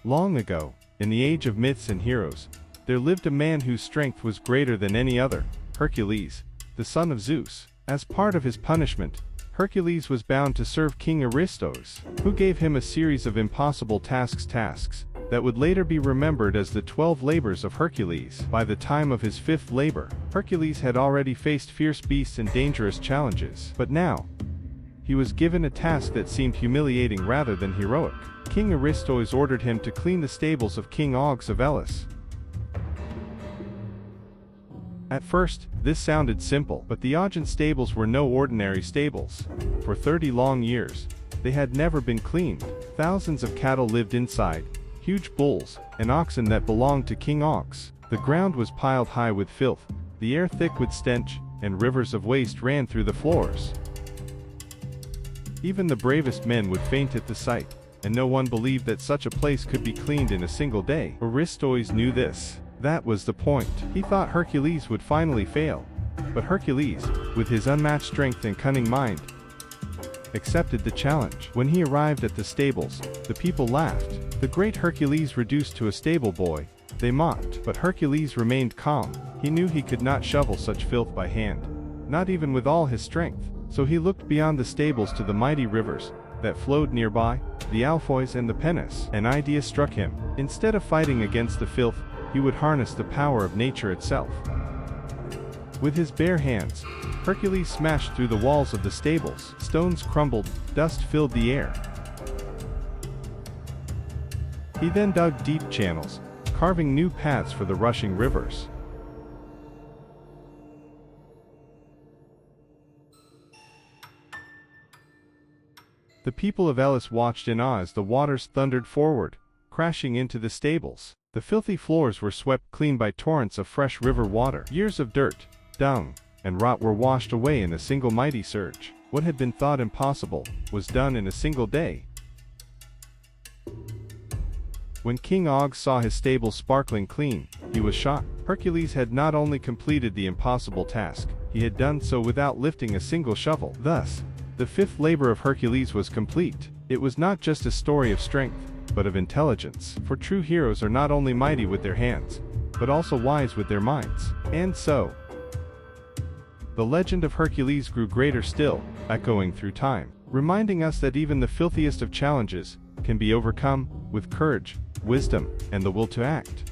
Long ago, in the age of myths and heroes, there lived a man whose strength was greater than any other, Hercules, the son of Zeus. As part of his punishment, Hercules was bound to serve King Aristos, who gave him a series of impossible tasks that would later be remembered as the 12 labors of Hercules. By the time of his 5th labor, Hercules had already faced fierce beasts and dangerous challenges. But now, he was given a task that seemed humiliating rather than heroic. King Aristos ordered him to clean the stables of King Augeas of Elis. At first, this sounded simple, but the Augean stables were no ordinary stables. For 30 long years, they had never been cleaned. Thousands of cattle lived inside, huge bulls, and oxen that belonged to King Augeas. The ground was piled high with filth, the air thick with stench, and rivers of waste ran through the floors. Even the bravest men would faint at the sight, and no one believed that such a place could be cleaned in a single day. Aristos knew this. That was the point. He thought Hercules would finally fail. But Hercules, with his unmatched strength and cunning mind, accepted the challenge. When he arrived at the stables, the people laughed. The great Hercules reduced to a stable boy, they mocked. But Hercules remained calm. He knew he could not shovel such filth by hand, not even with all his strength. So he looked beyond the stables to the mighty rivers that flowed nearby, the Alfoys and the Penis. An idea struck him. Instead of fighting against the filth, he would harness the power of nature itself. With his bare hands, Hercules smashed through the walls of the stables. Stones crumbled, dust filled the air. He then dug deep channels, carving new paths for the rushing rivers. The people of Elis watched in awe as the waters thundered forward, crashing into the stables. The filthy floors were swept clean by torrents of fresh river water. Years of dirt, dung, and rot were washed away in a single mighty surge. What had been thought impossible was done in a single day. When King Augeas saw his stables sparkling clean, he was shocked. Hercules had not only completed the impossible task, he had done so without lifting a single shovel. Thus, the 5th labor of Hercules was complete. It was not just a story of strength, but of intelligence. For true heroes are not only mighty with their hands, but also wise with their minds. And so, the legend of Hercules grew greater still, echoing through time, reminding us that even the filthiest of challenges can be overcome with courage, wisdom, and the will to act.